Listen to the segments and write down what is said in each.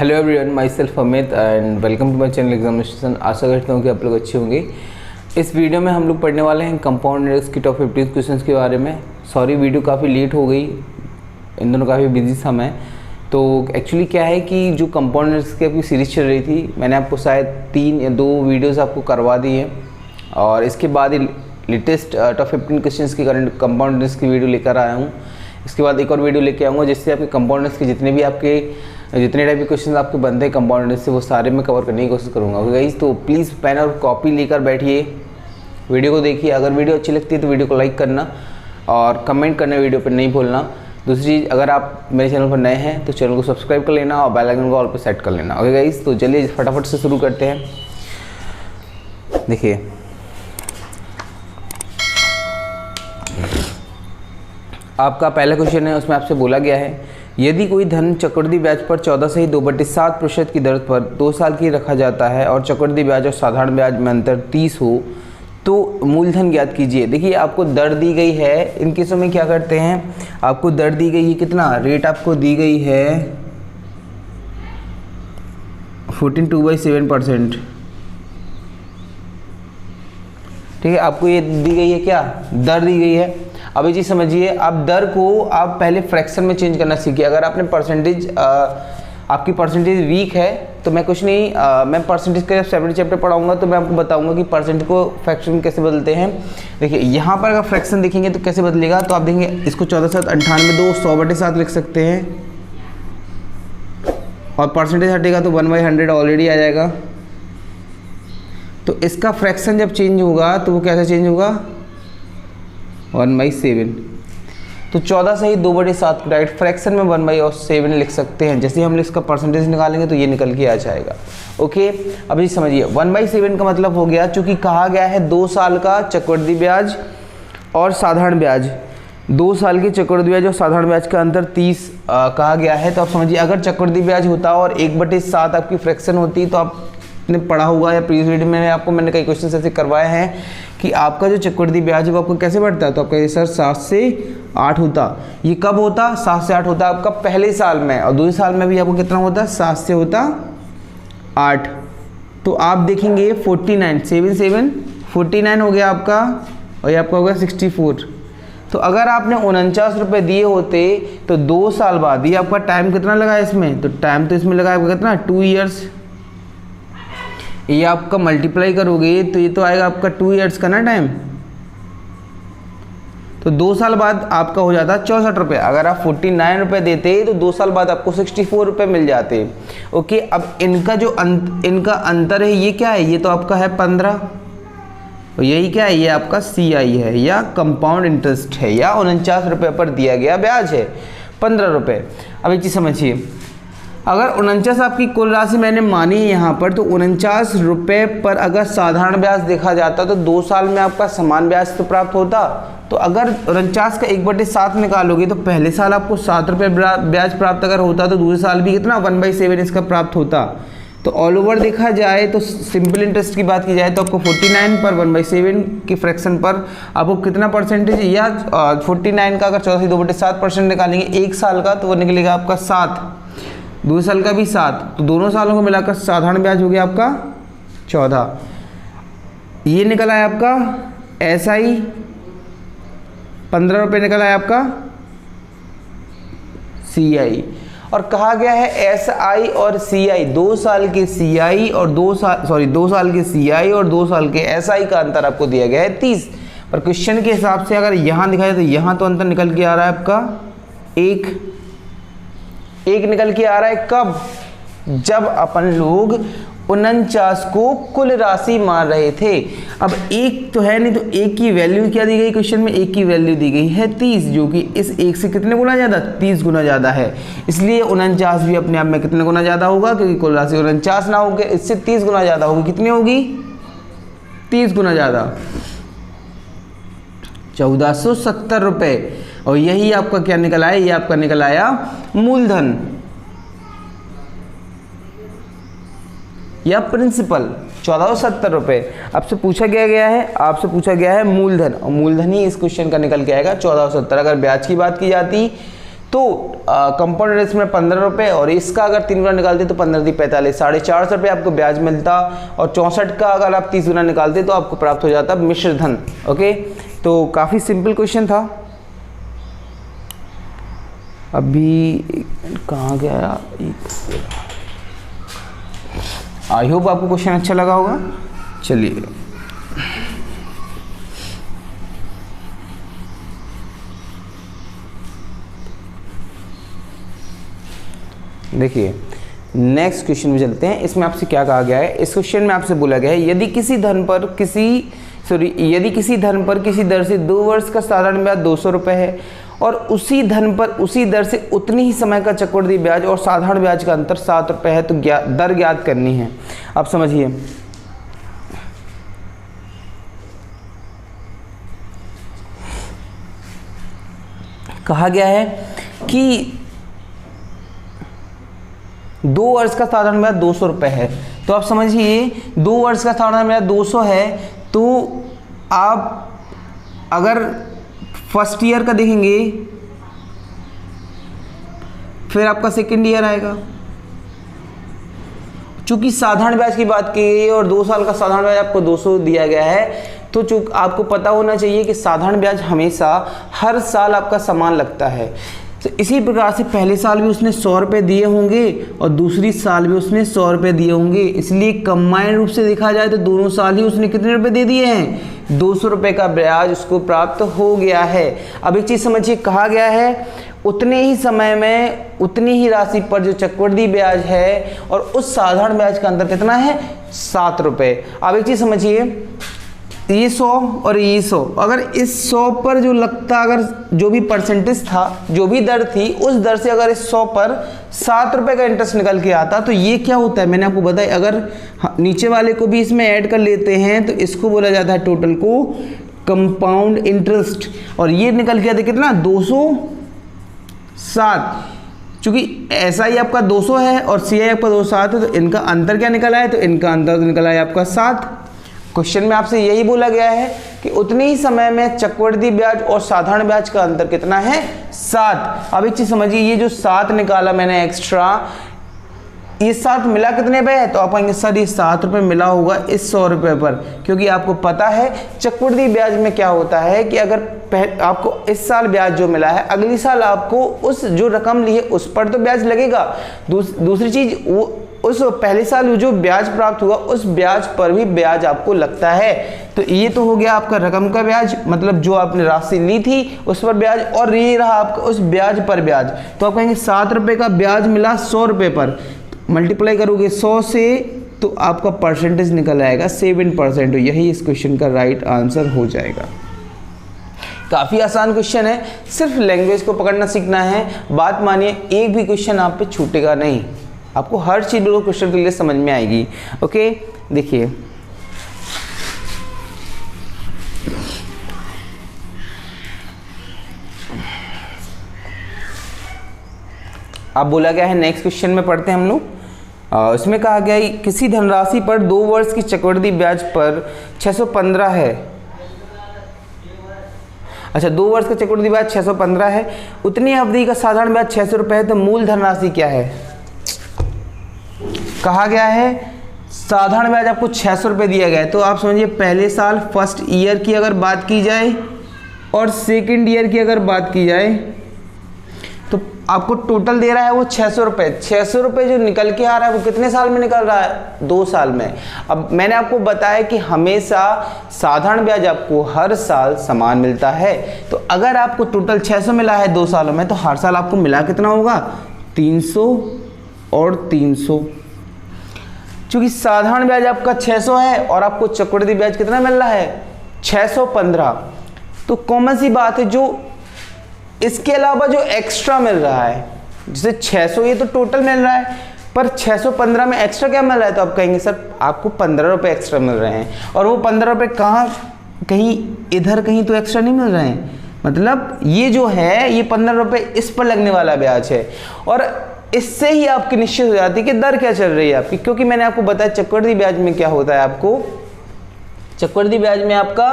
Hello everyone, myself Amit and welcome to my channel examination. आशा करता हूँ कि आप लोग अच्छे होंगे। इस वीडियो में हम लोग पढ़ने वाले हैं कंपाउंड इंटरेस्ट की टॉप 50 क्वेश्चंस के बारे में। सॉरी वीडियो काफ़ी लेट हो गई, इन दोनों काफ़ी बिजी समय। तो एक्चुअली क्या है कि जो कंपाउंड इंटरेस्ट की आपकी सीरीज़ चल रही थी, मैंने आपको शायद 3 या 2 वीडियोज़ आपको करवा दी है और इसके बाद ही लेटेस्ट टॉप 15 क्वेश्चंस की करंट कंपाउंड इंटरेस्ट की वीडियो लेकर आया हूँ। इसके बाद एक और वीडियो लेके आऊँगा जिससे आपके कंपाउंड इंटरेस्ट के जितने टाइप के क्वेश्चन आपके बनते हैं कंपाउंड इंटरेस्ट से, वो सारे मैं कवर करने की कोशिश करूँगा। ओके गाइस, तो प्लीज़ पेन और कॉपी लेकर बैठिए, वीडियो को देखिए। अगर वीडियो अच्छी लगती है तो वीडियो को लाइक करना और कमेंट करना वीडियो पर नहीं भूलना। दूसरी चीज़, अगर आप मेरे चैनल पर नए हैं तो चैनल को सब्सक्राइब कर लेना और बेल आइकन को ऑल पर सेट कर लेना। ओके गाइस, तो चलिए फटाफट से शुरू करते हैं। देखिए, आपका पहला क्वेश्चन है, उसमें आपसे बोला गया है यदि कोई धन चक्रवृद्धि ब्याज पर 14 से ही 2/7% की दर पर 2 साल की रखा जाता है और चक्रवृद्धि ब्याज और साधारण ब्याज में अंतर 30 हो तो मूलधन ज्ञात कीजिए। देखिए, आपको दर दी गई है, इन केसों में क्या करते हैं, आपको दर दी गई है, कितना रेट आपको दी गई है 14.27%। ठीक है, आपको ये दी गई है, क्या दर दी गई है। अब ये चीज़ समझिए, आप दर को आप पहले फ्रैक्शन में चेंज करना सीखिए। अगर आपने परसेंटेज आपकी परसेंटेज वीक है तो मैं कुछ नहीं, मैं परसेंटेज का जब 70 चैप्टर पढ़ाऊंगा तो मैं आपको बताऊंगा कि परसेंटेज को फ्रैक्शन में कैसे बदलते हैं। देखिए, यहाँ पर अगर फ्रैक्शन देखेंगे तो कैसे बदलेगा, तो आप देखेंगे इसको 14/98 100/7 लिख सकते हैं और परसेंटेज हटेगा तो 1/100 ऑलरेडी आ जाएगा। तो इसका फ्रैक्शन जब चेंज होगा तो वो कैसे चेंज होगा 1/7। तो 14 से ही 2/7 डायरेक्ट फ्रैक्शन में 1/7 लिख सकते हैं। जैसे हम इसका परसेंटेज निकालेंगे तो ये निकल के आ जाएगा। ओके, अब ये समझिए 1/7 का मतलब हो गया, चूंकि कहा गया है 2 साल का चक्रवृद्धि ब्याज और साधारण ब्याज, 2 साल के चक्रवृद्धि ब्याज और साधारण ब्याज का अंतर 30 कहा गया है। तो आप समझिए, अगर चक्रवृद्धि ब्याज होता और 1/7 आपकी फ्रैक्शन होती तो आपने पढ़ा होगा या प्रीवियस वीडियो में मैंने कई क्वेश्चन ऐसे करवाए हैं कि आपका जो चक्रवृद्धि ब्याज है वो आपको कैसे बढ़ता है। तो आपका ये सर 7 से 8 होता। ये कब होता, 7 से 8 होता आपका पहले साल में, और दूसरे साल में भी आपको कितना होता, 7 से होता 8। तो आप देखेंगे 49 7 7 49 हो गया आपका, और ये आपका हो गया 64। तो अगर आपने 49 रुपये दिए होते तो 2 साल बाद, ये आपका टाइम कितना लगा इसमें, तो टाइम तो इसमें लगा आपका कितना 2 ईयर्स। ये आपका मल्टीप्लाई करोगे तो ये तो आएगा आपका 2 ईयर्स का ना टाइम। तो 2 साल बाद आपका हो जाता 64 रुपये। अगर आप 49 रुपये देते तो 2 साल बाद आपको 64 रुपये मिल जाते। ओके, अब इनका जो इनका अंतर है ये क्या है, ये तो आपका है 15, और यही क्या है, ये आपका CI है या कंपाउंड इंटरेस्ट है, या 49 रुपये पर दिया गया ब्याज है 15 रुपये। अब एक चीज़ समझिए, अगर 49 आपकी कुल राशि मैंने मानी है यहाँ पर, तो 49 रुपये पर अगर साधारण ब्याज देखा जाता तो 2 साल में आपका समान ब्याज तो प्राप्त होता। तो अगर 49 का 1/7 निकालोगे तो पहले साल आपको 7 रुपये ब्याज प्राप्त अगर होता तो दूसरे साल भी कितना 1/7 इसका प्राप्त होता। तो ऑल ओवर देखा जाए तो सिंपल इंटरेस्ट की बात की जाए तो आपको 49 पर 1/7 की फ्रैक्शन पर आपको कितना परसेंटेज, या 49 का अगर 14 से 2/7% निकालेंगे एक साल का तो वो निकलेगा आपका 7, दूसरे साल का भी 7। तो दोनों सालों को मिलाकर साधारण ब्याज हो गया आपका 14। ये निकला है आपका SI 15 रुपये, निकला है आपका CI। और कहा गया है SI और CI 2 साल के CI और 2 साल के CI और 2 साल के SI का अंतर आपको दिया गया है 30। पर क्वेश्चन के हिसाब से अगर यहाँ दिखाया तो यहाँ तो अंतर निकल के आ रहा है आपका एक निकल के आ रहा है। कब, जब अपन लोग 49 को कुल राशि मान रहे थे। अब एक तो है नहीं, तो एक की वैल्यू क्या दी गई क्वेश्चन में, एक की वैल्यू दी गई है 30, जो कि इस एक से कितने गुना ज़्यादा, 30 गुना ज़्यादा है। इसलिए 49 भी अपने आप में कितने गुना ज़्यादा होगा, क्योंकि कुल राशि 49 ना होकर इससे 30 गुना ज़्यादा होगी। कितनी होगी, 30 गुना ज़्यादा, 1470 रुपये। और यही आपका क्या निकल आया, ये आपका निकल आया मूलधन या प्रिंसिपल 1470 रुपये। आपसे पूछा गया है मूलधन, और मूलधन ही इस क्वेश्चन का निकल के आएगा 1470। अगर ब्याज की बात की जाती तो कंपाउंड इंटरेस्ट में 15 रुपये, और इसका अगर 3 गुना निकालते तो 15 × 45 450 रुपये आपको ब्याज मिलता, और 64 का अगर आप 30 गुना निकालते तो आपको प्राप्त हो जाता मिश्र धन। ओके, तो काफ़ी सिंपल क्वेश्चन था। अभी कहाँ गया, आई होप आपको क्वेश्चन अच्छा लगा होगा। चलिए देखिए नेक्स्ट क्वेश्चन में चलते हैं। इसमें आपसे क्या कहा गया है, इस क्वेश्चन में आपसे बोला गया है यदि किसी धन पर किसी दर से 2 वर्ष का साधारण ब्याज 200 रुपये है और उसी धन पर उसी दर से उतनी ही समय का चक्रवृद्धि ब्याज और साधारण ब्याज का अंतर 7 रुपये है, तो दर ज्ञात करनी है। आप समझिए, कहा गया है कि 2 वर्ष का साधारण ब्याज 200 रुपये है, तो आप समझिए 2 वर्ष का साधारण ब्याज 200 है, तो आप अगर फर्स्ट ईयर का देखेंगे फिर आपका सेकेंड ईयर आएगा। चूंकि साधारण ब्याज की बात की गई और 2 साल का साधारण ब्याज आपको 200 दिया गया है, तो चूंकि आपको पता होना चाहिए कि साधारण ब्याज हमेशा हर साल आपका समान लगता है। तो इसी प्रकार से पहले साल भी उसने 100 रुपये दिए होंगे और दूसरी साल भी उसने 100 रुपये दिए होंगे, इसलिए कंबाइंड रूप से देखा जाए तो दोनों साल ही उसने कितने रुपए दे दिए हैं, 200 रुपये का ब्याज उसको प्राप्त हो गया है। अब एक चीज़ समझिए, कहा गया है उतने ही समय में उतनी ही राशि पर जो चक्रवृद्धि ब्याज है और उस साधारण ब्याज का अंतर कितना है, 7 रुपये। अब एक चीज़ समझिए, ये 100 और ये 100, अगर इस 100 पर जो लगता, अगर जो भी परसेंटेज था, जो भी दर थी, उस दर से अगर इस 100 पर 7 रुपये का इंटरेस्ट निकल के आता, तो ये क्या होता है, मैंने आपको बताया, अगर नीचे वाले को भी इसमें ऐड कर लेते हैं तो इसको बोला जाता है टोटल को कंपाउंड इंटरेस्ट, और ये निकल के आता कितना, 207। चूंकि ऐसा ही आपका 200 है और CI आपका 207 है, तो इनका अंतर क्या निकला है, तो इनका अंतर तो निकला है आपका 7। क्वेश्चन में आपसे यही बोला गया है कि उतने ही समय में चक्रवृद्धि ब्याज और साधारण ब्याज का अंतर कितना है, 7। अब एक चीज समझिए, ये जो 7 निकाला मैंने एक्स्ट्रा, ये 7 मिला कितने पे है, तो आप कहेंगे सर ये 7 रुपये मिला होगा इस 100 रुपये पर, क्योंकि आपको पता है चक्रवृद्धि ब्याज में क्या होता है कि अगर आपको इस साल ब्याज जो मिला है, अगली साल आपको उस जो रकम ली है उस पर तो ब्याज लगेगा। दूसरी चीज, वो उस पहले साल जो ब्याज प्राप्त हुआ उस ब्याज पर भी ब्याज आपको लगता है। तो ये तो हो गया आपका रकम का ब्याज, मतलब जो आपने राशि ली थी उस पर ब्याज, और ये रहा आपका उस ब्याज पर ब्याज। तो आप कहेंगे 7 रुपये का ब्याज मिला 100 रुपये पर, मल्टीप्लाई करोगे 100 से तो आपका परसेंटेज निकल आएगा 7%। यही इस क्वेश्चन का राइट आंसर हो जाएगा। काफ़ी आसान क्वेश्चन है, सिर्फ लैंग्वेज को पकड़ना सीखना है। बात मानिए, एक भी क्वेश्चन आप पे छूटेगा नहीं, आपको हर चीज़ बिल्कुल क्वेश्चन के लिए समझ में आएगी। ओके, देखिए अब बोला गया है, नेक्स्ट क्वेश्चन में पढ़ते हैं हम लोग। इसमें कहा गया है किसी धनराशि पर 2 वर्ष की चक्रवृद्धि ब्याज पर 615 है। अच्छा, 2 वर्ष का चक्रवृद्धि ब्याज 615 है, उतनी अवधि का साधारण ब्याज 600 रुपये है, तो मूल धनराशि क्या है। कहा गया है साधारण ब्याज आपको 600 रुपये दिया गया है, तो आप समझिए पहले साल फर्स्ट ईयर की अगर बात की जाए और सेकेंड ईयर की अगर बात की जाए तो आपको टोटल दे रहा है वो 600 रुपये। 600 रुपये जो निकल के आ रहा है वो कितने साल में निकल रहा है, 2 साल में। अब मैंने आपको बताया कि हमेशा साधारण ब्याज आपको हर साल समान मिलता है, तो अगर आपको टोटल 600 मिला है 2 सालों में, तो हर साल आपको मिला कितना होगा, 300 और 300। चूंकि साधारण ब्याज आपका 600 है और आपको चक्रवृद्धि ब्याज कितना मिल रहा है, 615, तो कॉमन सी बात है, जो इसके अलावा जो एक्स्ट्रा मिल रहा है, जैसे 600 ये तो टोटल मिल रहा है, पर 615 में एक्स्ट्रा क्या मिल रहा है, तो आप कहेंगे सर आपको 15 रुपये एक्स्ट्रा मिल रहे हैं, और वो 15 रुपये कहाँ, कहीं इधर कहीं तो एक्स्ट्रा नहीं मिल रहे हैं, मतलब ये जो है ये 15 रुपये इस पर लगने वाला ब्याज है। और इससे ही आपकी निश्चित हो जाती है कि दर क्या चल रही है आपकी, क्योंकि मैंने आपको बताया चक्रवृद्धि ब्याज में क्या होता है, आपको चक्रवृद्धि ब्याज में आपका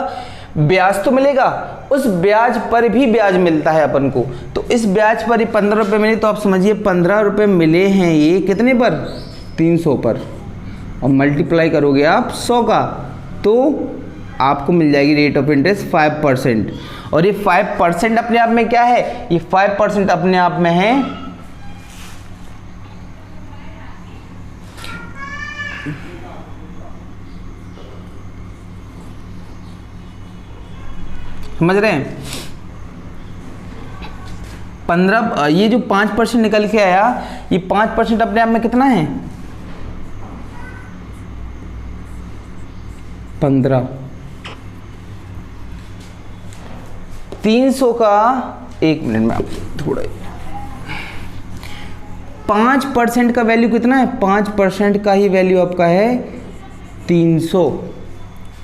ब्याज तो मिलेगा, उस ब्याज पर भी ब्याज मिलता है अपन को। तो इस ब्याज पर ही 15 रुपये मिले, तो आप समझिए 15 रुपये मिले हैं ये कितने पर, 300 पर, और मल्टीप्लाई करोगे आप 100 का, तो आपको मिल जाएगी रेट ऑफ इंटरेस्ट 5%। और ये 5% अपने आप में क्या है, ये 5% अपने आप में है समझ रहे हैं, 15, ये जो 5% निकल के आया, ये 5% अपने आप में कितना है, 15। 300 का, एक मिनट में आप थोड़ा, 5% का वैल्यू कितना है, 5% का ही वैल्यू आपका है 300।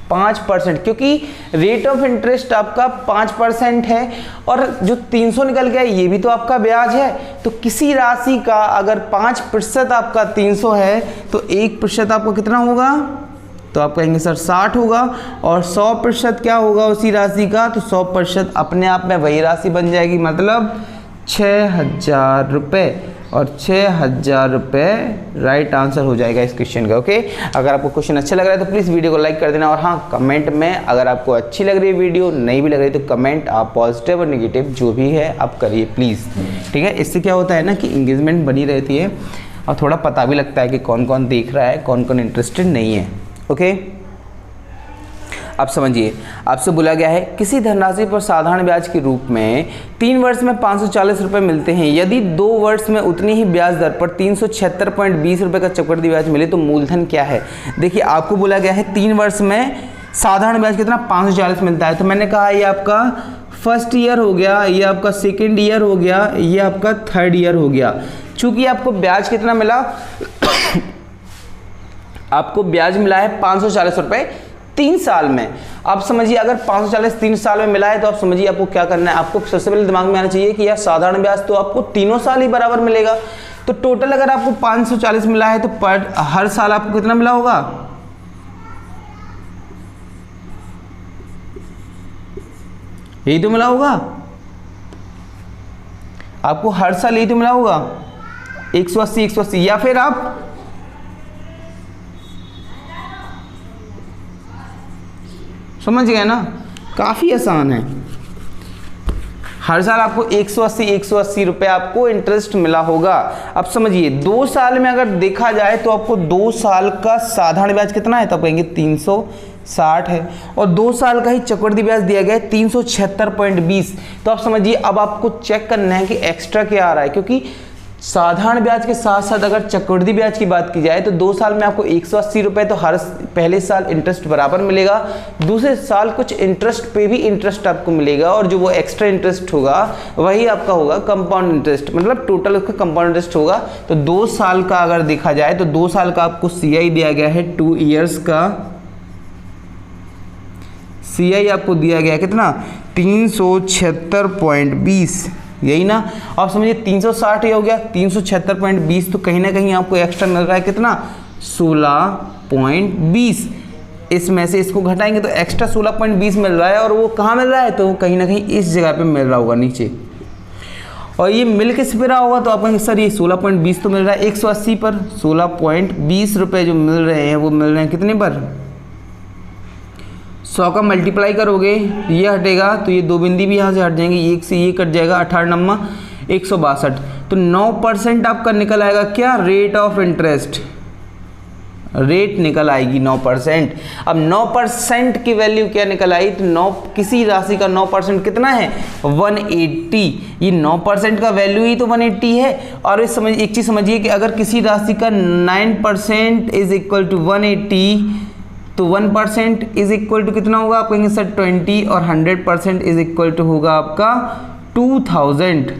5%, क्योंकि रेट ऑफ इंटरेस्ट आपका 5% है, और जो 300 निकल गया ये भी तो आपका ब्याज है। तो किसी राशि का अगर 5% आपका 300 है, तो 1% आपको कितना होगा, तो आप कहेंगे सर 60 होगा, और 100% क्या होगा उसी राशि का, तो 100% अपने आप में वही राशि बन जाएगी, मतलब 6000 रुपये, और 6000 रुपये राइट आंसर हो जाएगा इस क्वेश्चन का। ओके, अगर आपको क्वेश्चन अच्छा लग रहा है तो प्लीज़ वीडियो को लाइक कर देना, और हाँ कमेंट में अगर आपको अच्छी लग रही है वीडियो, नहीं भी लग रही तो कमेंट आप पॉजिटिव और नेगेटिव जो भी है आप करिए प्लीज़, ठीक है। इससे क्या होता है ना कि इंगेजमेंट बनी रहती है, और थोड़ा पता भी लगता है कि कौन कौन देख रहा है, कौन कौन इंटरेस्टेड नहीं है। ओके, अब समझिए, आपसे बोला गया है किसी धनराशि पर साधारण ब्याज के रूप में 3 वर्ष में 540 रुपये मिलते हैं, यदि 2 वर्ष में उतनी ही ब्याज दर पर 376.20 रुपये का चक्रवृद्धि ब्याज मिले तो मूलधन क्या है। देखिए, आपको बोला गया है 3 वर्ष में साधारण ब्याज कितना, 540 मिलता है। तो मैंने कहा ये आपका फर्स्ट ईयर हो गया, ये आपका सेकेंड ईयर हो गया, ये आपका थर्ड ईयर हो गया। चूंकि आपको ब्याज कितना मिला आपको ब्याज मिला है 540 रुपये 3 साल में। आप समझिए, अगर 540 3 साल में मिला है, तो आप समझिए आपको क्या करना है। आपको सबसे पहले दिमाग में आना चाहिए कि यार साधारण ब्याज तो आपको तीनों साल ही बराबर मिलेगा। तो टोटल अगर आपको 540 मिला है, तो पर हर साल आपको कितना मिला होगा, यही तो मिला होगा आपको, हर साल यही तो मिला होगा 180 180। या फिर आप समझ गए ना, काफ़ी आसान है। हर साल आपको 180 रुपये आपको इंटरेस्ट मिला होगा। अब समझिए 2 साल में अगर देखा जाए तो आपको 2 साल का साधारण ब्याज कितना है, तो आप कहेंगे 360 है, और 2 साल का ही चक्रवृद्धि ब्याज दिया गया है 376.20। तो आप समझिए अब आपको चेक करना है कि एक्स्ट्रा क्या आ रहा है, क्योंकि साधारण ब्याज के साथ साथ अगर चक्रवृद्धि ब्याज की बात की जाए तो 2 साल में आपको 180 रुपये तो हर पहले साल इंटरेस्ट बराबर मिलेगा, दूसरे साल कुछ इंटरेस्ट पे भी इंटरेस्ट आपको मिलेगा, और जो वो एक्स्ट्रा इंटरेस्ट होगा वही आपका होगा कंपाउंड इंटरेस्ट, मतलब टोटल उसका कंपाउंड इंटरेस्ट होगा। तो 2 साल का अगर देखा जाए तो 2 साल का आपको CI दिया गया है, 2 ईयर्स का CI आपको दिया गया है कितना, 376.20, यही ना। आप समझिए 360 ही हो गया, 376.20, तो कहीं ना कहीं आपको एक्स्ट्रा मिल रहा है कितना, 16.20। इसमें से इसको घटाएंगे तो एक्स्ट्रा 16.20 मिल रहा है, और वो कहाँ मिल रहा है, तो कहीं ना कहीं इस जगह पे मिल रहा होगा नीचे, और ये मिल किस पे रहा होगा, तो आप कहेंगे सर ये 16.20 तो मिल रहा है 180 पर, 16.20 रुपये जो मिल रहे हैं वो मिल रहे हैं कितने पर, 100 का मल्टीप्लाई करोगे ये हटेगा, तो ये 2 बिंदी भी यहाँ से हट जाएंगे, एक से ये कट जाएगा, 18 नम्मा 162। तो 9% आपका निकल आएगा क्या, रेट ऑफ इंटरेस्ट, रेट निकल आएगी 9%। अब 9% की वैल्यू क्या निकल आई, तो 9 किसी राशि का 9% कितना है, 180। ये 9% का वैल्यू ही तो 180 है। और इस समझ एक चीज़ समझिए कि अगर किसी राशि का 9% इज इक्वल टू 180, तो 1% इज इक्वल टू कितना होगा, आप कहेंगे सर 20, और 100% इज इक्वल टू होगा आपका 2000।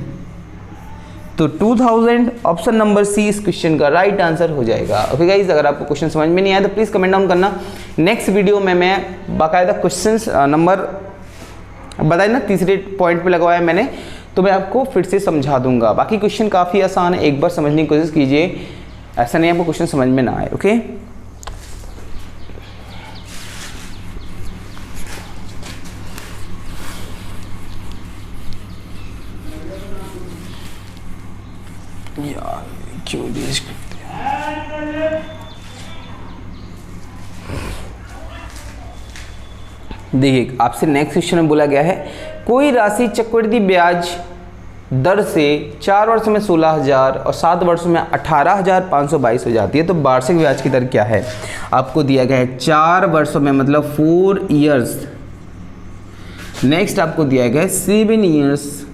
तो 2000 ऑप्शन नंबर सी इस क्वेश्चन का राइट आंसर हो जाएगा। ओके गाइस, अगर आपको क्वेश्चन समझ में नहीं आया तो प्लीज़ कमेंट डाउन करना। नेक्स्ट वीडियो में मैं बाकायदा क्वेश्चन नंबर बताया ना, तीसरे पॉइंट पे लगवाया मैंने, तो मैं आपको फिर से समझा दूंगा। बाकी क्वेश्चन काफ़ी आसान है, एक बार समझने की कोशिश कीजिए, ऐसा नहीं आपको क्वेश्चन समझ में ना आए। ओके। 24 देखिए आपसे नेक्स्ट क्वेश्चन में बोला गया है कोई राशि चक्रवृद्धि ब्याज दर से 4 वर्ष में 16,000 और 7 वर्षों में 18,522 हो जाती है तो वार्षिक ब्याज की दर क्या है। आपको दिया गया है 4 वर्षों में मतलब 4 इयर्स। नेक्स्ट आपको दिया गया है 7 इयर्स।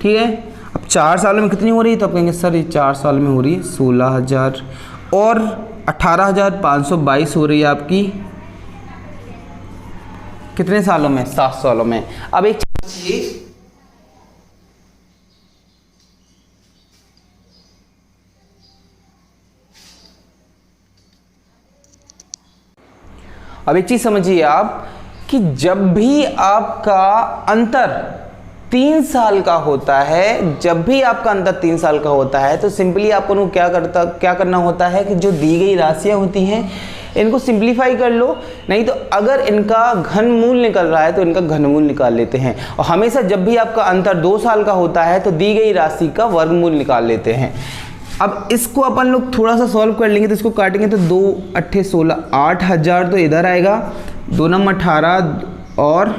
ठीक है, अब 4 सालों में कितनी हो रही है तो आप कहेंगे सर ये 4 साल में हो रही है 16,000 और 18,522 हो रही है आपकी कितने सालों में 7 सालों में। अब एक चीज समझिए आप कि जब भी आपका अंतर 3 साल का होता है, जब भी आपका अंतर 3 साल का होता है तो सिंपली आपको क्या करना होता है कि जो दी गई राशियां होती हैं इनको सिंप्लीफाई कर लो, नहीं तो अगर इनका घनमूल निकल रहा है तो इनका घनमूल निकाल लेते हैं। और हमेशा जब भी आपका अंतर 2 साल का होता है तो दी गई राशि का वर्गमूल निकाल लेते हैं। अब इसको अपन लोग थोड़ा सा सॉल्व कर लेंगे तो इसको काटेंगे तो 2 8 16 8,000 तो इधर आएगा, 2 नम 18 और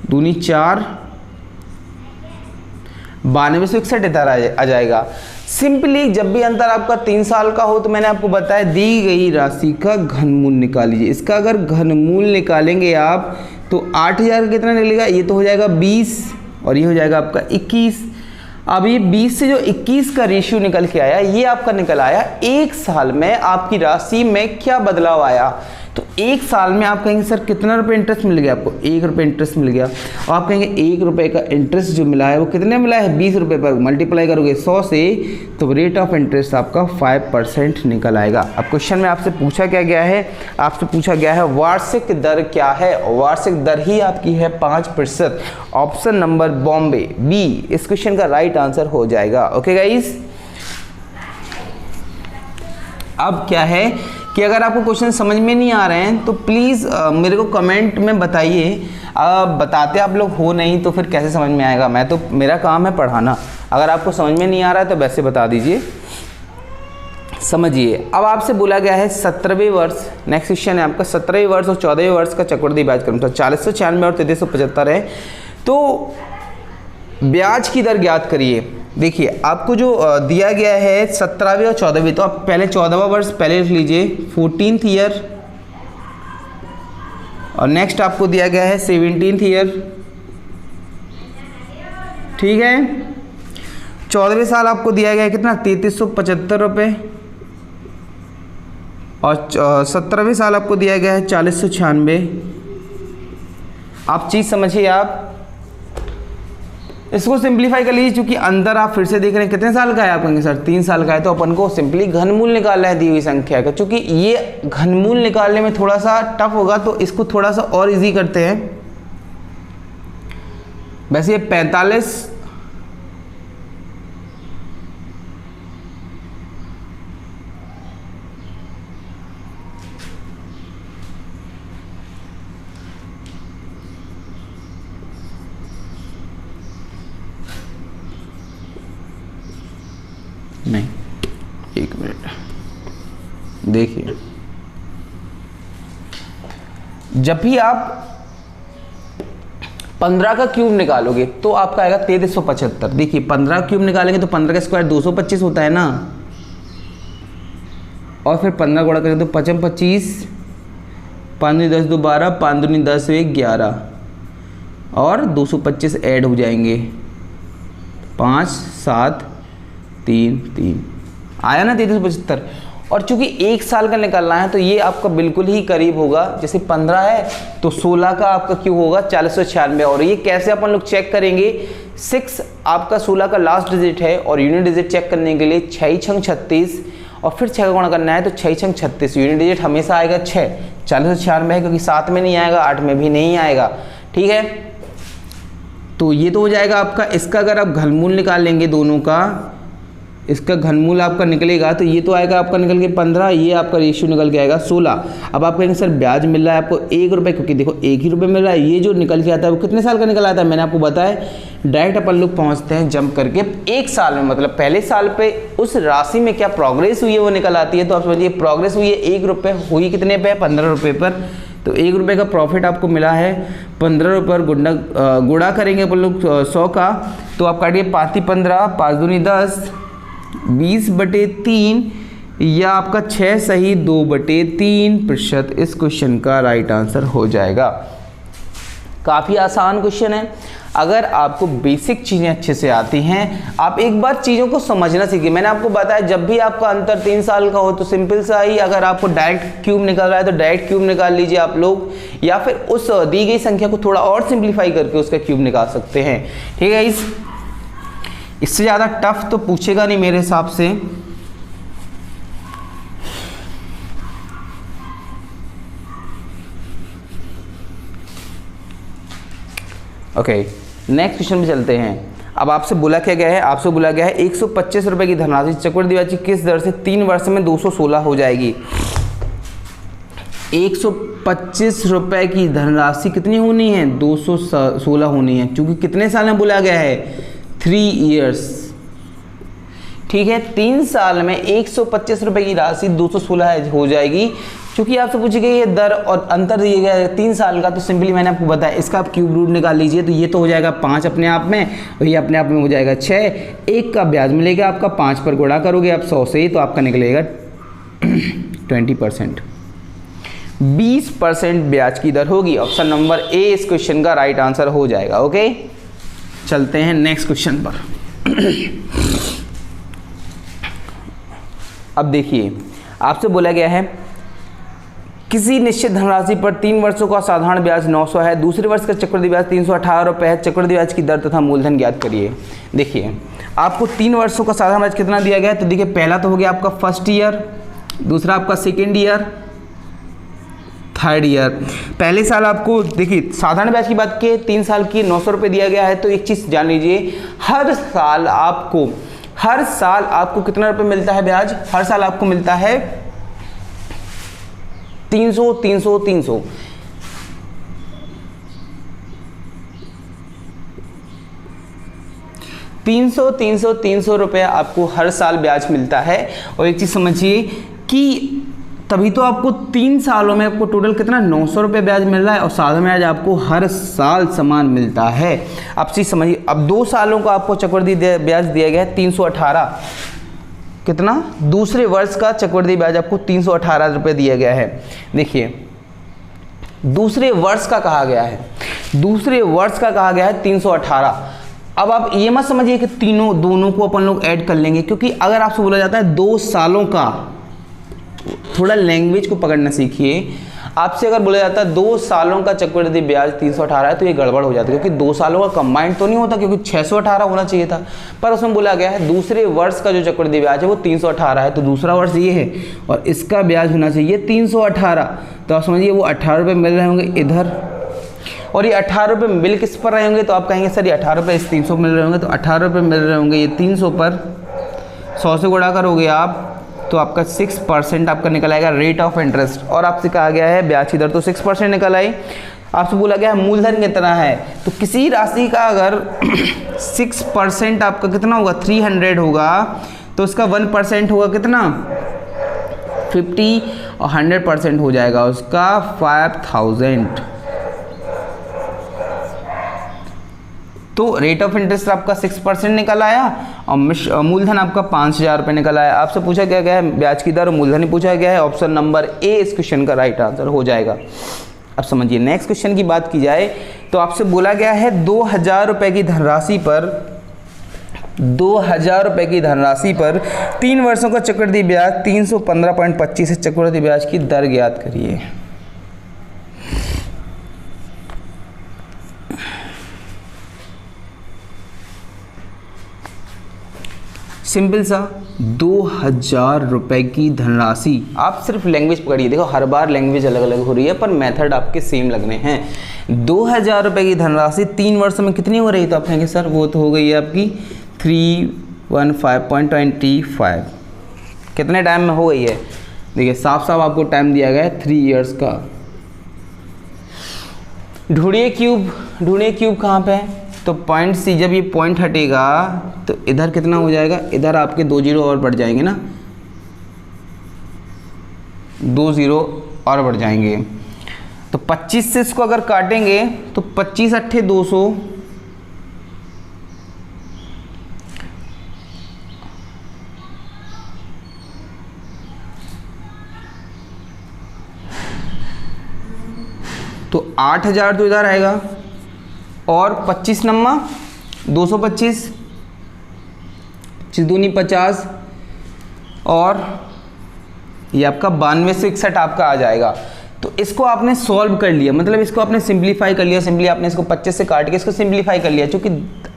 दूनी 4 9261 इधर आ जाएगा। सिंपली जब भी अंतर आपका 3 साल का हो तो मैंने आपको बताया दी गई राशि का घनमूल निकाल लीजिए। इसका अगर घनमूल निकालेंगे आप तो 8,000 का कितना निकलेगा, ये तो हो जाएगा 20 और ये हो जाएगा आपका 21। अब ये 20 से जो 21 का रेशियो निकल के आया ये आपका निकल आया 1 साल में आपकी राशि में क्या बदलाव आया। तो 1 साल में आप कहेंगे सर कितना रुपए इंटरेस्ट मिल गया, आपको 1 रुपये इंटरेस्ट मिल गया। और आप कहेंगे 1 रुपये का इंटरेस्ट जो मिला है वो कितने मिला है 20 रुपये पर, मल्टीप्लाई करोगे 100 से तो रेट ऑफ इंटरेस्ट आपका 5% निकल आएगा। अब क्वेश्चन में आपसे पूछा क्या गया है, आपसे पूछा गया है वार्षिक दर क्या है, वार्षिक दर ही आपकी है 5%। ऑप्शन नंबर बॉम्बे बी इस क्वेश्चन का राइट आंसर हो जाएगा। ओके गाइस, अब क्या है कि अगर आपको क्वेश्चन समझ में नहीं आ रहे हैं तो प्लीज़ मेरे को कमेंट में बताइए। बताते आप लोग हो नहीं तो फिर कैसे समझ में आएगा, मैं तो मेरा काम है पढ़ाना। अगर आपको समझ में नहीं आ रहा है तो वैसे बता दीजिए। समझिए अब आपसे बोला गया है 17वें वर्ष, नेक्स्ट क्वेश्चन है आपका 17वें वर्ष और 14वें वर्ष का चक्रवृद्धि ब्याज क्रम, तो 4096 और 3375 है। तो ब्याज की दर ज्ञात करिए। देखिए आपको जो दिया गया है 17वें और 14वें, तो आप पहले 14वां वर्ष पहले लिख लीजिए 14th ईयर, और नेक्स्ट आपको दिया गया है 17th ईयर। ठीक है, 14वें साल आपको दिया गया है कितना 3375 रुपये, और 17वें साल आपको दिया गया है 4096। आप चीज़ समझिए, आप इसको सिंप्लीफाई कर लीजिए, क्योंकि अंदर आप फिर से देख रहे हैं कितने साल का है, आप कहेंगे सर 3 साल का है, तो अपन को सिंपली घनमूल निकालना है दी हुई संख्या का। क्योंकि ये घनमूल निकालने में थोड़ा सा टफ होगा तो इसको थोड़ा सा और इजी करते हैं। वैसे ये 45 नहीं, 1 मिनट देखिए, जब भी आप 15 का क्यूब निकालोगे तो आपका आएगा 3375। देखिए 15 क्यूब निकालेंगे तो 15 का स्क्वायर 225 होता है ना, और फिर 15 गुणा करेंगे तो 55 25, 5 दूनी 10 2 12, 5 दूनी 10 1 11, और 225 ऐड हो जाएंगे, 5 7 3 3 आया ना 3375। और चूंकि 1 साल का निकालना है तो ये आपका बिल्कुल ही करीब होगा। जैसे 15 है तो 16 का आपका क्यों होगा 4096। और ये कैसे अपन लोग चेक करेंगे, 6 आपका 16 का लास्ट डिजिट है, और यूनिट डिजिट चेक करने के लिए 6 6 36 और फिर 6 का गुणा करना है तो 6 6 36। यूनिट डिजिट हमेशा आएगा 6, 4096 है क्योंकि 7 में नहीं आएगा, 8 में भी नहीं आएगा। ठीक है, तो ये तो हो जाएगा आपका। इसका अगर आप घनमूल निकाल लेंगे दोनों का इसका घनमूल आपका निकलेगा तो ये तो आएगा आपका निकल के 15, ये आपका रेशियो निकल के आएगा 16। अब आप कहेंगे सर ब्याज मिल रहा है आपको 1 रुपये, क्योंकि देखो 1 ही रुपये मिल रहा है। ये जो निकल के आता है वो कितने साल का निकल आता है, मैंने आपको बताया डायरेक्ट अपन लोग पहुँचते हैं जंप करके 1 साल में, मतलब पहले साल पे उस राशि में क्या प्रोग्रेस हुई है वो निकल आती है। तो आप समझिए प्रोग्रेस हुई है 1 रुपये, हुई कितने पे, 15 रुपये पर। तो 1 रुपये का प्रॉफिट आपको मिला है 15 रुपये पर गुणा करेंगे अपन लोग 100 का, तो आप काटिए 5 15, 5 दूनी 10, 20/3 या आपका 6 सही 2/3% इस क्वेश्चन का राइट आंसर हो जाएगा। काफ़ी आसान क्वेश्चन है। अगर आपको बेसिक चीज़ें अच्छे से आती हैं, आप एक बार चीज़ों को समझना सीखिए। मैंने आपको बताया जब भी आपका अंतर 3 साल का हो तो सिंपल सा ही, अगर आपको डायरेक्ट क्यूब निकल रहा है तो डायरेक्ट क्यूब निकाल लीजिए आप लोग, या फिर उस दी गई संख्या को थोड़ा और सिंप्लीफाई करके उसका क्यूब निकाल सकते हैं। ठीक है, इससे ज़्यादा टफ तो पूछेगा नहीं मेरे हिसाब से। ओके, नेक्स्ट क्वेश्चन में चलते हैं। अब आपसे बोला क्या गया है, आपसे बोला गया है 125 रुपये की धनराशि चक्रवृद्धि ब्याज किस दर से 3 वर्ष में 216 हो जाएगी। 125 रुपये की धनराशि कितनी होनी है, 216 होनी है, क्योंकि कितने साल में बोला गया है, 3 ईयर्स। ठीक है, 3 साल में 125 रुपये की राशि 216 हो जाएगी। क्योंकि आपसे पूछी गई है दर और अंतर दिए गया है 3 साल का, तो सिंपली मैंने आपको बताया इसका आप क्यूब रूट निकाल लीजिए। तो ये तो हो जाएगा 5 अपने आप में, और ये अपने आप में हो जाएगा 6। 1 का ब्याज मिलेगा आपका, 5 पर गुणा करोगे आप 100 से, तो आपका निकलेगा 20%, 20% ब्याज की दर होगी। ऑप्शन नंबर ए इस क्वेश्चन का राइट आंसर हो जाएगा। ओके, चलते हैं नेक्स्ट क्वेश्चन पर। अब देखिए, आपसे बोला गया है किसी निश्चित धनराशि पर 3 वर्षों का साधारण ब्याज 900 है, दूसरे वर्ष का चक्रवृद्धि ब्याज 318 रुपये है, चक्रवृद्धि ब्याज की दर तथा मूलधन ज्ञात करिए। देखिए, आपको 3 वर्षों का साधारण ब्याज कितना दिया गया है, तो देखिए पहला तो हो गया आपका फर्स्ट ईयर, दूसरा आपका सेकेंड ईयर, थर्ड ईयर। पहले साल आपको देखिए साधारण ब्याज की बात की 3 साल की 900 रुपये दिया गया है। तो एक चीज़ जान लीजिए, हर साल आपको कितना रुपये मिलता है ब्याज, हर साल आपको मिलता है 300 300 300। तीन सौ रुपया आपको हर साल ब्याज मिलता है। और एक चीज़ समझिए कि तभी तो आपको 3 सालों में आपको टोटल कितना 900 रुपये ब्याज मिल रहा है, और साधारण ब्याज आपको हर साल समान मिलता है। आप चीज़ समझिए, अब 2 सालों का आपको चक्रवृद्धि ब्याज दिया गया है 318, कितना, दूसरे वर्ष का चक्रवृद्धि ब्याज आपको 318 रुपये दिया गया है। देखिए, दूसरे वर्ष का कहा गया है, दूसरे वर्ष का कहा गया है 318। अब आप ये मत समझिए कि दोनों को अपन लोग ऐड कर लेंगे, क्योंकि अगर आपसे बोला जाता है 2 सालों का, थोड़ा लैंग्वेज को पकड़ना सीखिए। आपसे अगर बोला जाता है 2 सालों का चक्रवृद्धि ब्याज 318 है, तो ये गड़बड़ हो जाता है, क्योंकि 2 सालों का कंबाइंड तो नहीं होता, क्योंकि 618 होना चाहिए था। पर उसमें बोला गया है दूसरे वर्ष का जो चक्रवृद्धि ब्याज है वो 318 है, तो दूसरा वर्ष ये है और इसका ब्याज होना चाहिए 318। तो आप समझिए वो 18 रुपये मिल रहे होंगे इधर, और ये 18 रुपये मिल किस पर रहे होंगे, तो आप कहेंगे सर ये 18 रुपये इस 300 मिल रहे होंगे, तो 18 रुपये मिल रहे होंगे ये 300 पर, 100 से गुणा करोगे आप तो आपका 6% आपका निकल आएगा रेट ऑफ इंटरेस्ट। और आपसे कहा गया है ब्याज की दर, तो 6% निकल आई। आपसे बोला गया है मूलधन कितना है, तो किसी राशि का अगर 6% आपका कितना होगा 300 होगा, तो उसका 1% होगा कितना 50, और 100% हो जाएगा उसका 5000। तो रेट ऑफ इंटरेस्ट आपका 6% निकल आया, और मूलधन आपका 5000 रुपये निकल आया। आपसे पूछा गया है ब्याज की दर और मूलधन ही पूछा गया है। ऑप्शन नंबर ए इस क्वेश्चन का राइट आंसर हो जाएगा। अब समझिए नेक्स्ट क्वेश्चन की बात की जाए, तो आपसे बोला गया है 2000 रुपये की धनराशि पर 2000 रुपये की धनराशि पर 3 वर्षों का चक्रवृद्धि ब्याज 315.25 है, चक्रवृद्धि ब्याज की दर ज्ञात करिए। सिंपल सा 2000 रुपये की धनराशि, आप सिर्फ लैंग्वेज पकड़िए। देखो हर बार लैंग्वेज अलग अलग हो रही है, पर मेथड आपके सेम लगने हैं। 2000 रुपये की धनराशि 3 वर्षों में कितनी हो रही, तो आप कहेंगे सर वो तो हो गई है आपकी 3 15.25 कितने टाइम में हो गई है? देखिए साफ साफ आपको टाइम दिया गया है 3 इयर्स का। ढूंढिए क्यूब कहाँ पे है? तो पॉइंट सी, जब ये पॉइंट हटेगा तो इधर कितना हो जाएगा? इधर आपके 2 जीरो और बढ़ जाएंगे ना, 2 जीरो और बढ़ जाएंगे। तो 25 से इसको अगर काटेंगे तो 25 अट्ठे 200, तो 8000 तो इधर आएगा और 25 नम्मा 225, 25 दूनी 50 और ये आपका 9261 आपका आ जाएगा। तो इसको आपने सॉल्व कर लिया, मतलब इसको आपने सिंप्लीफाई कर लिया। सिंपली आपने इसको 25 से काट के इसको सिंप्लीफाई कर लिया। क्योंकि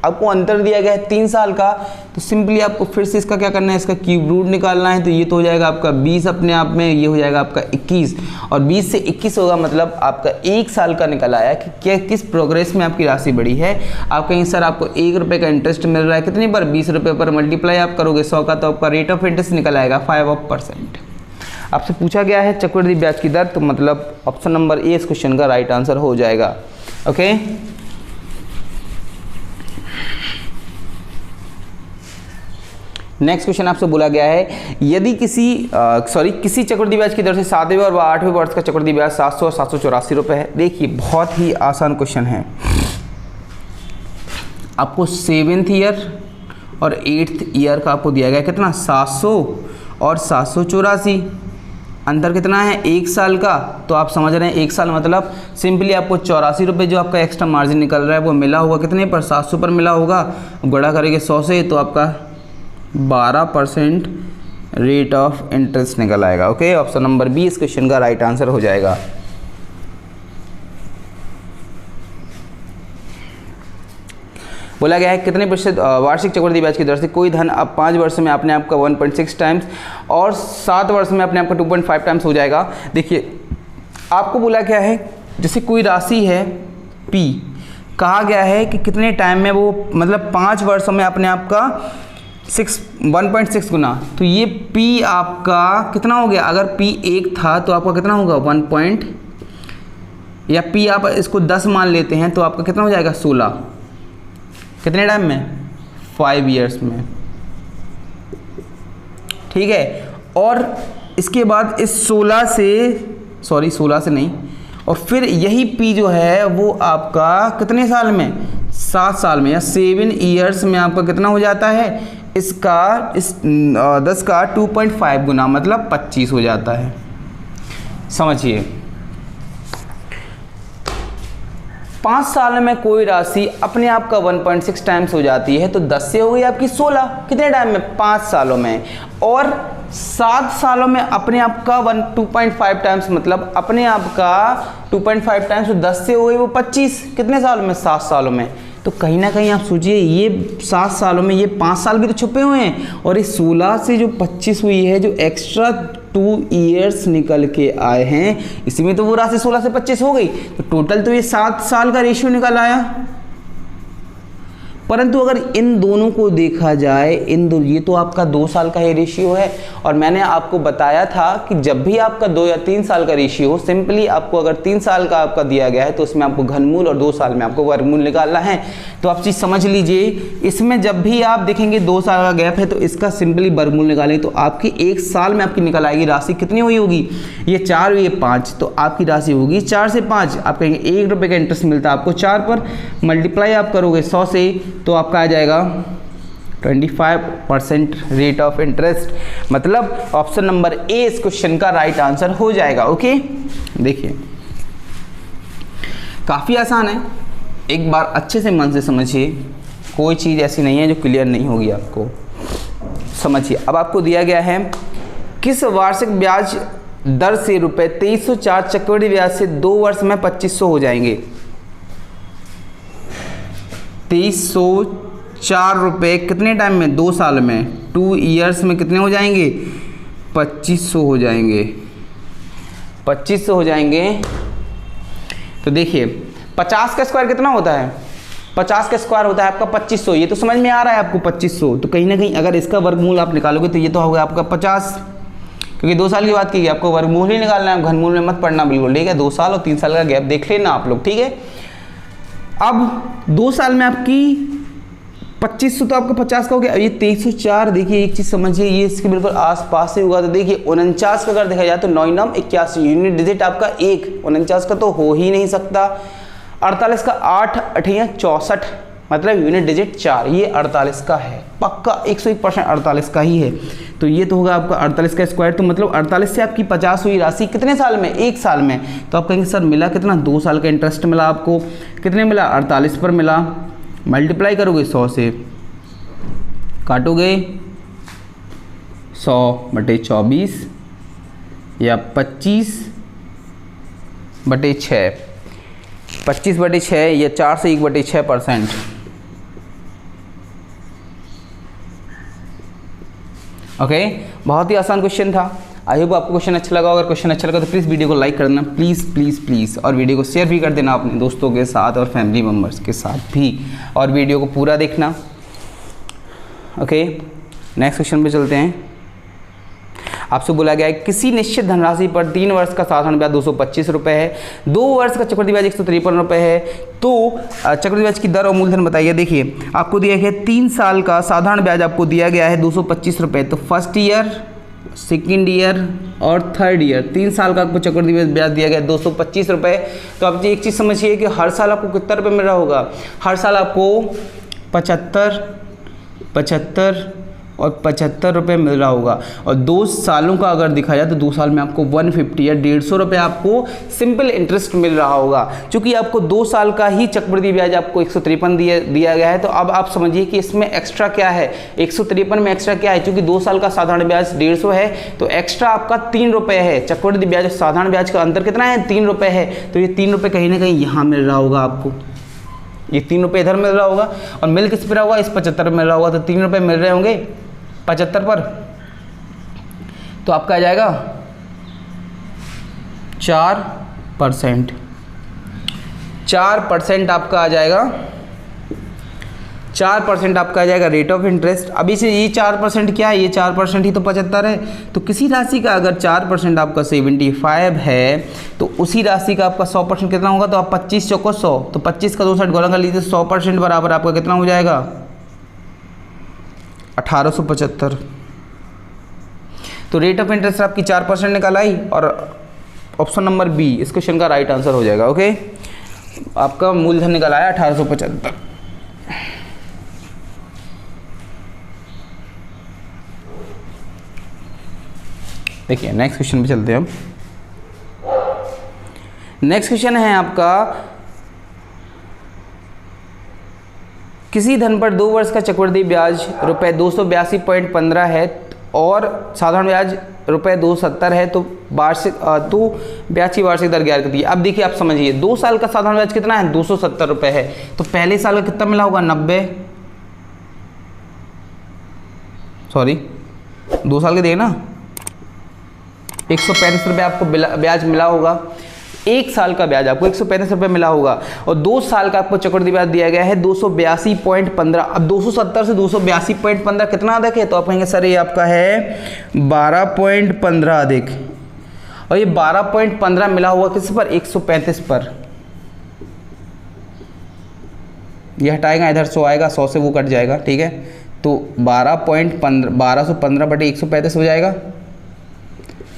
आपको अंतर दिया गया है 3 साल का, तो सिंपली आपको फिर से इसका क्या करना है? इसका क्यूब रूट निकालना है। तो ये तो हो जाएगा आपका 20 अपने आप में, ये हो जाएगा आपका 21 और 20 से 21 होगा, मतलब आपका 1 साल का निकल आया कि क्या किस प्रोग्रेस में आपकी राशि बढ़ी है। आप कहेंगे सर आपको 1 रुपये का इंटरेस्ट मिल रहा है, कितनी पर? 20 रुपये पर मल्टीप्लाई आप करोगे 100 का, तो आपका रेट ऑफ इंटरेस्ट निकल आएगा 5%। आपसे पूछा गया है चक्रवृद्धि ब्याज की दर, तो मतलब ऑप्शन नंबर ए इस क्वेश्चन का राइट आंसर हो जाएगा। ओके, नेक्स्ट क्वेश्चन आपसे बोला गया है यदि किसी चक्रवृद्धि ब्याज की दर से 7वें और 8वें वर्ष का चक्रवृद्धि ब्याज 700 और 784 रुपये है। देखिए बहुत ही आसान क्वेश्चन है। आपको 7th ईयर और 8th ईयर का आपको दिया गया कितना? 700 और 784। अंतर कितना है? 1 साल का। तो आप समझ रहे हैं 1 साल मतलब सिंपली आपको 84 रुपये जो आपका एक्स्ट्रा मार्जिन निकल रहा है वो मिला होगा कितने पर? 700 पर मिला होगा। गुणा करेंगे 100 से तो आपका 12% रेट ऑफ इंटरेस्ट निकल आएगा। ओके, ऑप्शन नंबर बी इस क्वेश्चन का राइट आंसर हो जाएगा। बोला गया है कितने प्रतिशत वार्षिक चक्रवृद्धि ब्याज की दर से कोई धन अब 5 वर्ष में अपने आप का 1.6 टाइम्स और 7 वर्ष में अपने आप का 2.5 टाइम्स हो जाएगा। देखिए आपको बोला क्या है, जैसे कोई राशि है P, कहा गया है कि कितने टाइम में वो, मतलब 5 वर्षों में अपने आप का 1.6 गुना। तो ये P आपका कितना हो गया? अगर P 1 था तो आपका कितना होगा? 1 या P आप इसको 10 मान लेते हैं तो आपका कितना हो जाएगा? 16। कितने टाइम में? 5 इयर्स में। ठीक है, और इसके बाद इस 16 से नहीं, और फिर यही P जो है वो आपका कितने साल में? 7 साल में या 7 इयर्स में आपका कितना हो जाता है? इस 10 का 2.5 गुना, मतलब 25 हो जाता है। समझिए 5 साल में कोई राशि अपने आप का 1.6 टाइम्स हो जाती है, तो 10 से हो गई आपकी 16। कितने टाइम में? 5 सालों में। और 7 सालों में अपने आप का 2.5 टाइम्स, मतलब अपने आप का 2.5 टाइम्स, तो 10 से हो गई वो 25। कितने सालों में? 7 सालों में। तो कहीं ना कहीं आप सोचिए ये 7 सालों में ये 5 साल भी तो छुपे हुए हैं, और इस 16 से जो 25 हुई है, जो एक्स्ट्रा 2 इयर्स निकल के आए हैं, इसी में तो वो राशि 16 से 25 हो गई। तो टोटल तो ये 7 साल का रेशियो निकल आया। परंतु अगर इन दोनों को देखा जाए, ये तो आपका 2 साल का ही रेशियो है, और मैंने आपको बताया था कि जब भी आपका 2 या 3 साल का रेशियो हो, सिंपली आपको अगर 3 साल का आपका दिया गया है तो उसमें आपको घनमूल और 2 साल में आपको वर्गमूल निकालना है। तो आप चीज़ समझ लीजिए, इसमें जब भी आप देखेंगे 2 साल का गैप है तो इसका सिंपली वर्गमूल निकालें, तो आपकी 1 साल में आपकी निकल आएगी राशि कितनी हुई होगी? ये 4 ये 5, तो आपकी राशि होगी 4 से 5। आप कहेंगे 1 रुपये का इंटरेस्ट मिलता है आपको 4 पर, मल्टीप्लाई आप करोगे 100 से तो आपका आ जाएगा 25% रेट ऑफ इंटरेस्ट, मतलब ऑप्शन नंबर ए इस क्वेश्चन का राइट आंसर हो जाएगा। ओके, देखिए काफ़ी आसान है, एक बार अच्छे से मन से समझिए, कोई चीज़ ऐसी नहीं है जो क्लियर नहीं होगी आपको। समझिए, अब आपको दिया गया है किस वार्षिक ब्याज दर से रुपये 2304 चक्रवृद्धि ब्याज से 2 वर्ष में 2500 हो जाएंगे। 2304 रुपये कितने टाइम में? 2 साल में, 2 इयर्स में कितने हो जाएंगे? 2500 हो जाएंगे। 2500 हो जाएंगे। तो देखिए 50 का स्क्वायर कितना होता है? 50 का स्क्वायर होता है आपका 2500, ये तो समझ में आ रहा है आपको 2500। तो कहीं ना कहीं अगर इसका वर्गमूल आप निकालोगे तो ये तो होगा आपका 50, क्योंकि 2 साल की बात की गई, आपको वर्गमूल ही निकालना है, घनमूल में मत पढ़ना बिल्कुल, ठीक है। 2 साल और 3 साल का गैप देख लेना आप लोग, ठीक है। अब 2 साल में आपकी 2500 तो आपका 50 का हो गया। अब ये 2304, देखिए एक चीज़ समझिए, ये इसके बिल्कुल आसपास से होगा। तो देखिए 49 का अगर देखा जाए तो 9 9 81, यूनिट डिजिट आपका 1, 49 का तो हो ही नहीं सकता। 48 का 8 8 64, मतलब यूनिट डिजिट 4, ये 48 का है पक्का, 101% 48 का ही है। तो ये तो होगा आपका 48 का स्क्वायर। तो मतलब 48 से आपकी 50 हुई राशि कितने साल में? 1 साल में। तो आप कहेंगे सर मिला कितना? 2 साल का इंटरेस्ट मिला आपको। कितने मिला? 48 पर मिला। मल्टीप्लाई करोगे 100 से, काटोगे 100/24 या 25/6, 25/6 या 4 से 1/6%। ओके, बहुत ही आसान क्वेश्चन था। आई होप आपको क्वेश्चन अच्छा लगा। अगर क्वेश्चन अच्छा लगा तो प्लीज़ वीडियो को लाइक कर देना, प्लीज़ प्लीज़ प्लीज़, और वीडियो को शेयर भी कर देना अपने दोस्तों के साथ और फैमिली मेम्बर्स के साथ भी, और वीडियो को पूरा देखना। ओके, नेक्स्ट क्वेश्चन पे चलते हैं। आपसे बोला गया है किसी निश्चित धनराशि पर 3 वर्ष का साधारण ब्याज 225 रुपये है, 2 वर्ष का चक्रवृद्धि ब्याज 153 रुपये है। तो चक्रवृद्धि ब्याज की दर और मूलधन बताइए। देखिए आपको दिया गया है 3 साल का साधारण ब्याज आपको दिया गया है 225 रुपये। तो फर्स्ट ईयर, सेकेंड ईयर और थर्ड ईयर, 3 साल का आपको चक्रवृद्धि ब्याज दिया गया 225 रुपये। तो आप एक चीज़ समझिए कि हर साल आपको कितना रुपये मिल रहा होगा? हर साल आपको 75, 75 और 75 रुपये मिल रहा होगा। और 2 सालों का अगर दिखा जाए तो 2 साल में आपको 150 या 150 रुपये आपको सिंपल इंटरेस्ट मिल रहा होगा। चूँकि आपको 2 साल का ही चक्रवृद्धि ब्याज आपको 153 दिया गया है। तो अब आप समझिए कि इसमें एक्स्ट्रा क्या है, 153 में एक्स्ट्रा क्या है? चूँकि 2 साल का साधारण ब्याज 150 है, तो एक्स्ट्रा आपका 3 रुपये है। चक्रवृद्धि ब्याज और साधारण ब्याज का अंतर कितना है? 3 रुपये है। तो ये 3 रुपये कहीं ना कहीं यहाँ मिल रहा होगा आपको, ये 3 रुपये इधर मिल रहा होगा, और मिल किस पर होगा? इस 75 में मिल रहा होगा। तो 3 रुपये मिल रहे होंगे 75 पर, तो आपका आ जाएगा 4%। 4% आपका आ जाएगा, 4% आपका आ जाएगा रेट ऑफ इंटरेस्ट। अभी से ये 4% क्या है? ये 4% ही तो 75 है। तो किसी राशि का अगर 4% आपका 75 है, तो उसी राशि का आपका 100% कितना होगा? तो आप 25 चौको 100, तो 25 का 2 साइड गुणा कर लीजिए, 100% बराबर आपका कितना हो जाएगा? 1875। तो रेट ऑफ इंटरेस्ट आपकी 4% निकल आई, और ऑप्शन नंबर बी इस क्वेश्चन का राइट आंसर हो जाएगा। ओके, आपका मूलधन निकल आया 1875। देखिए नेक्स्ट क्वेश्चन पे चलते हैं हम। नेक्स्ट क्वेश्चन है आपका, किसी धन पर 2 वर्ष का चक्रवृद्धि ब्याज रुपये 282.15 है और साधारण ब्याज रुपये 270 है, तो वार्षिक ब्याज की वार्षिक दर ज्ञात करती है। अब देखिए आप समझिए, 2 साल का साधारण ब्याज कितना है? 270 रुपये है। तो पहले साल का कितना मिला होगा? 90, सॉरी 2 साल के दिए ना, 135 रुपये आपको ब्याज मिला होगा। 1 साल का ब्याज आपको 135 रुपये मिला होगा, और 2 साल का आपको चक्रवृद्धि ब्याज दिया गया है 282.15। अब 270 से 282.15 कितना अधिक है? तो आप कहेंगे सर ये आपका है 12.15 अधिक, और ये 12.15 मिला हुआ किस पर? 135 पर। ये हटाएगा, इधर 100 आएगा, 100 से वो कट जाएगा, ठीक है। तो 1215/135 हो जाएगा।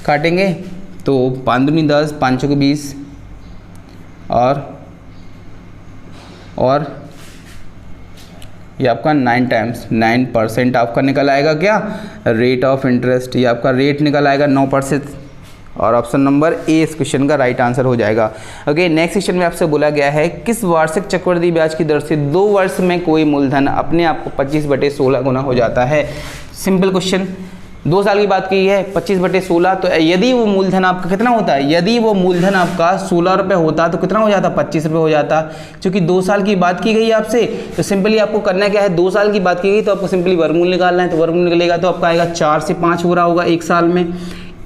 काटेंगे तो 5 दूनी 10, 5 चौके 20, और ये आपका 9 टाइम्स 9% आपका निकल आएगा क्या? Rate of interest. ये आपका रेट निकल आएगा 9%, और ऑप्शन नंबर ए इस क्वेश्चन का राइट आंसर हो जाएगा। ओके, नेक्स्ट क्वेश्चन में आपसे बोला गया है किस वार्षिक चक्रवृद्धि ब्याज की दर से 2 वर्ष में कोई मूलधन अपने आप को 25/16 गुना हो जाता है? सिंपल क्वेश्चन, 2 साल की बात की है, 25/16। तो यदि वो मूलधन आपका कितना होता है? यदि वो मूलधन आपका 16 रुपये होता तो कितना हो जाता? 25 रुपये हो जाता। क्योंकि 2 साल की बात की गई आपसे, तो सिंपली आपको करना क्या है? 2 साल की बात की गई तो आपको सिंपली वर्गमूल निकालना है। तो वर्गमूल निकलेगा तो आपका आएगा 4 से 5 हो रहा होगा 1 साल में।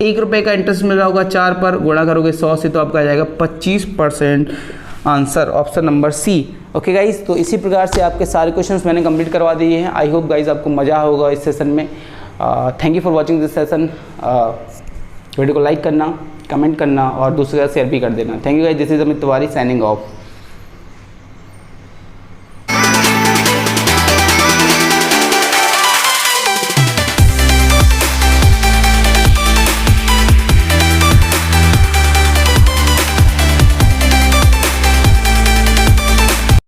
1 रुपये का इंटरेस्ट मिल रहा होगा 4 पर, गुणा करोगे 100 से, तो आपका आ जाएगा 25%। Answer option number C okay guys, तो इसी प्रकार से आपके सारे क्वेश्चंस मैंने कंप्लीट करवा दिए हैं। आई होप गाइज आपको मज़ा होगा इस सेशन में। Thank you for watching this session. Video को लाइक करना, कमेंट करना और दूसरे का शेयर भी कर देना। Thank you guys, this is Amit Tiwari signing off.